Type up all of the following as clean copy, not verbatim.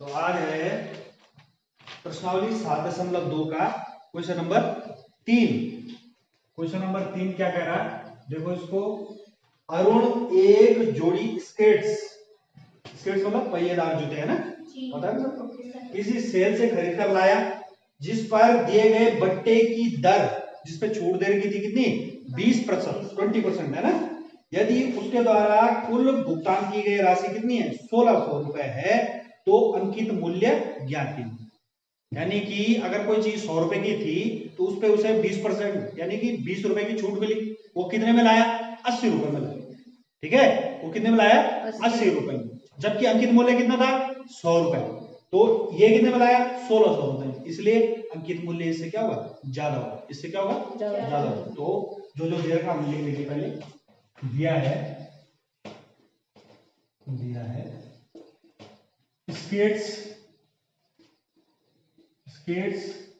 तो आज है प्रश्नावली 7.2 का क्वेश्चन नंबर 3। क्वेश्चन नंबर 3 क्या कह रहा है, देखो इसको। अरुण एक जोड़ी स्केट्स मतलब पहिएदार जूते है ना, पता है सबको, किसी सेल से खरीद कर लाया जिस पर दिए गए बट्टे की दर, जिस पे छूट दे रही थी कितनी, 20%, 20% है ना। यदि उसके द्वारा कुल भुगतान की गई राशि कितनी है, 1600 रुपए है, तो अंकित मूल्य ज्ञात कीजिए। यानी कि अगर कोई चीज 100 रुपए की थी तो उस पे उसे 20% यानी कि 20 रुपए की छूट मिली। वो कितने में लाया, 80 रुपए में लाया। ठीक है, वो कितने में लाया, 80 रुपए में। जबकि अंकित मूल्य कितना था, 100 रुपए। तो ये कितने में लाया, 1600 रुपए। इसलिए अंकित मूल्य इससे क्या होगा, ज्यादा होगा। इससे क्या होगा, ज्यादा होगा। तो जो जो दे रखा हम लिख लेंगे। पहले दिया है स्केट्स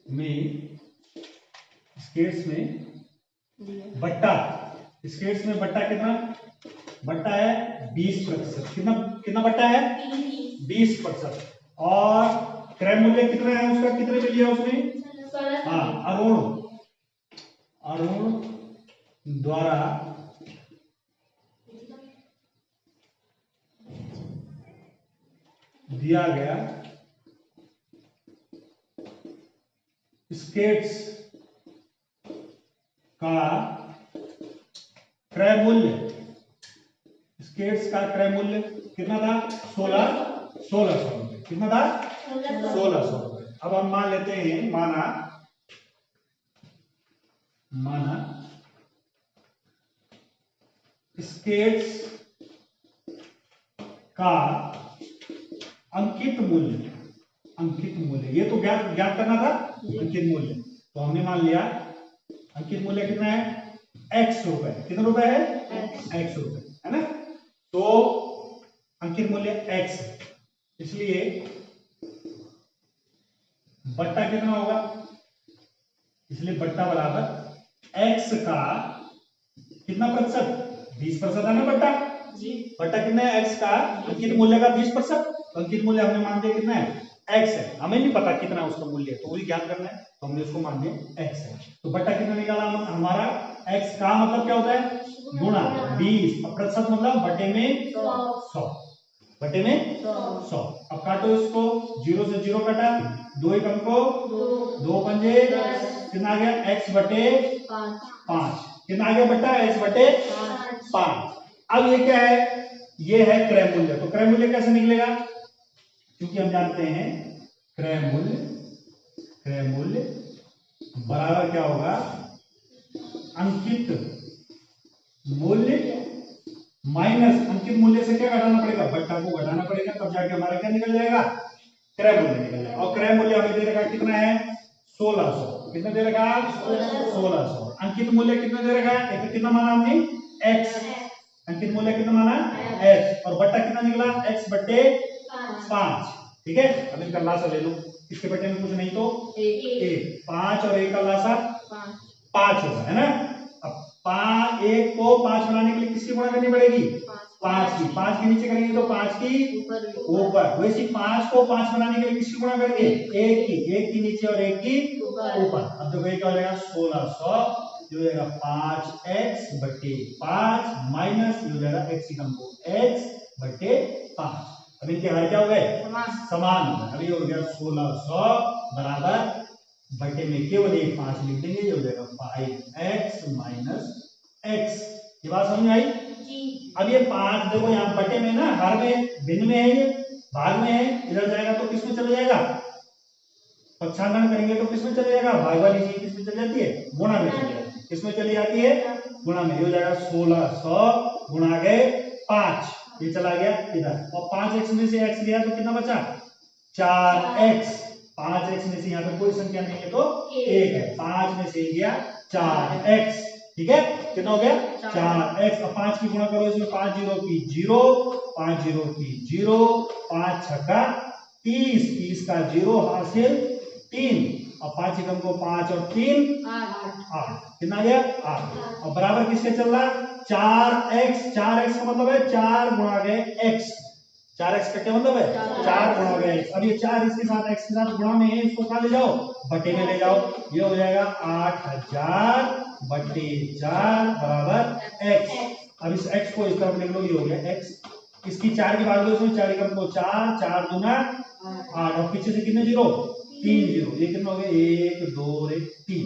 में बट्टा, स्केट्स में बट्टा कितना, बट्टा है 20%। कितना बट्टा है, 20%। और क्रय मूल्य कितना है उसका, कितने पे लिया उसने, हाँ, अरुण द्वारा दिया गया स्केट्स का क्रय मूल्य, स्केट्स का क्रय मूल्य कितना था, 1600 रुपए। कितना था, 1600 रुपए। अब हम मान लेते हैं, माना स्केट्स का अंकित मूल्य, ये तो ज्ञात करना था अंकित मूल्य। तो हमने मान लिया अंकित मूल्य कितना है, x रुपए। कितना रुपए है, x रुपए, है ना। तो अंकित मूल्य x है, इसलिए बट्टा कितना होगा, इसलिए बट्टा बराबर x का कितना प्रतिशत, 20% है ना बट्टा। बट्टा कितना है, x का अंकित मूल्य का 20%। अंकित मूल्य हमने मान दिया कितना है, x है। हमें नहीं पता कितना उसका मूल्य है, तो वही ज्ञात करना है, तो हमने उसको मान दिया x है। तो बट्टा कितना निकाला हमारा, x का मतलब क्या होता है, गुणा 20, और प्रतिशत मतलब बटे में 100, बटे में 100। अब काटो इसको, 0 से 0 कटा, 2 एकम को 2 पंजे, कितना आ गया, x बटे 5। कितना आ गया बट्टा, x बटे 5। अब ये क्या है, ये है क्रय मूल्य। तो क्रय मूल्य कैसे निकलेगा, क्योंकि हम जानते हैं क्रय मूल्य बराबर क्या होगा, अंकित मूल्य माइनस अंकित मूल्य से क्या घटाना पड़ेगा, बट्टा को घटाना पड़ेगा, तब जाके हमारा क्या निकल जाएगा, क्रय मूल्य निकल जाएगा। और क्रय मूल्य हमें दे रखा कितना है, 1600। कितना दे रखा, 1600। अंकित मूल्य कितना दे रखा है, कितना माना हमने, x। अंकित मूल्य कितना माना, x। और बट्टा कितना निकला, x बट्टे 5। ठीक है, अब इनका लासा ले लो, इसके बट्टे में कुछ नहीं तो 1, 5 और 1 का लासा 5 होगा, है ना। अब 1 को 5 बनाने के लिए किसकी गुणा करनी पड़ेगी, 5 की। 5 के नीचे करेंगे तो 5 की ऊपर। वैसे 5 को 5 बनाने के लिए किसकी गुणा करेंगे, 1 की। 1 की नीचे और 1 की ऊपर। अब देखो ये क्या हो जाएगा, 1600 जो हो जाएगा 5x बटे 5 माइनस ये हो जाएगा x को x बटे 5। अब इनके हर क्या हो गए, समान हो गए। अभी हो गया 1600 बराबर बटे में केवल एक 5 लिख देंगे, ये हो जाएगा 5x माइनस x। ये बात समझ में आई जी। अब ये 5 देखो यहाँ बटे में ना, हर में भिन्न में है, ये भाग में है, इधर जाएगा तो किस में चला जाएगा, पक्षांतरण करेंगे तो किसमें चले जाएगा, भाग वाली चीज किसमें चली जाती है, गुणा में चली जाती है। किसमें चली जाती है, गुणा में। हो जाएगा 1600 गुणा गए 5, ये चला गया इधर, और 5x में से x गया तो कितना बचा, 4x। 5x में से यहाँ पे कोई संख्या नहीं है तो 1 है, 5 में से गया 4x। ठीक है, कितना हो गया, 4x। और 5 की गुणा करो इसमें, 5 0 की 0, 5 0 की 0, 5 छक्का 30, 30 का 0 हासिल 3, और 5 एकम को 5 और 3 8। कितना गया, 8। और बराबर किसके चल रहा है, 4x। 4x का मतलब है 4 गुणा गए x। 4x का क्या मतलब है 4 गुणा में x। अब ये 4 इसके साथ x के साथ गुणा में है, इसको कहां ले जाओ बटे में ले जाओ। ये हो जाएगा 8000 बटे 4 बराबर x। अब इस x को इस तरफ लिख लो, ये हो गया x। इसकी 4 की बात करो, इसमें 4 का मतलब 4 4 दूना 8 और पीछे से कितने जीरो 3 जीरो। ये कितना हो गया 1 2 और 1 3।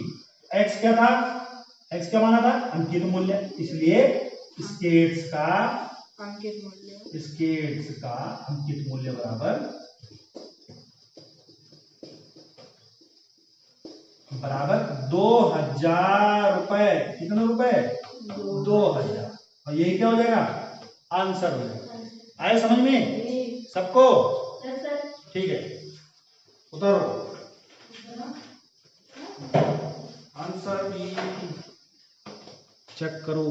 x क्या था x क्या माना था अंकित मूल्य, इसलिए स्केट्स का अंकित मूल्य बराबर 2000 रुपए। कितने रुपए 2000। और यही क्या हो जाएगा आंसर हो जाएगा। आए समझ में सबको? ठीक है उतारो आंसर चेक करो।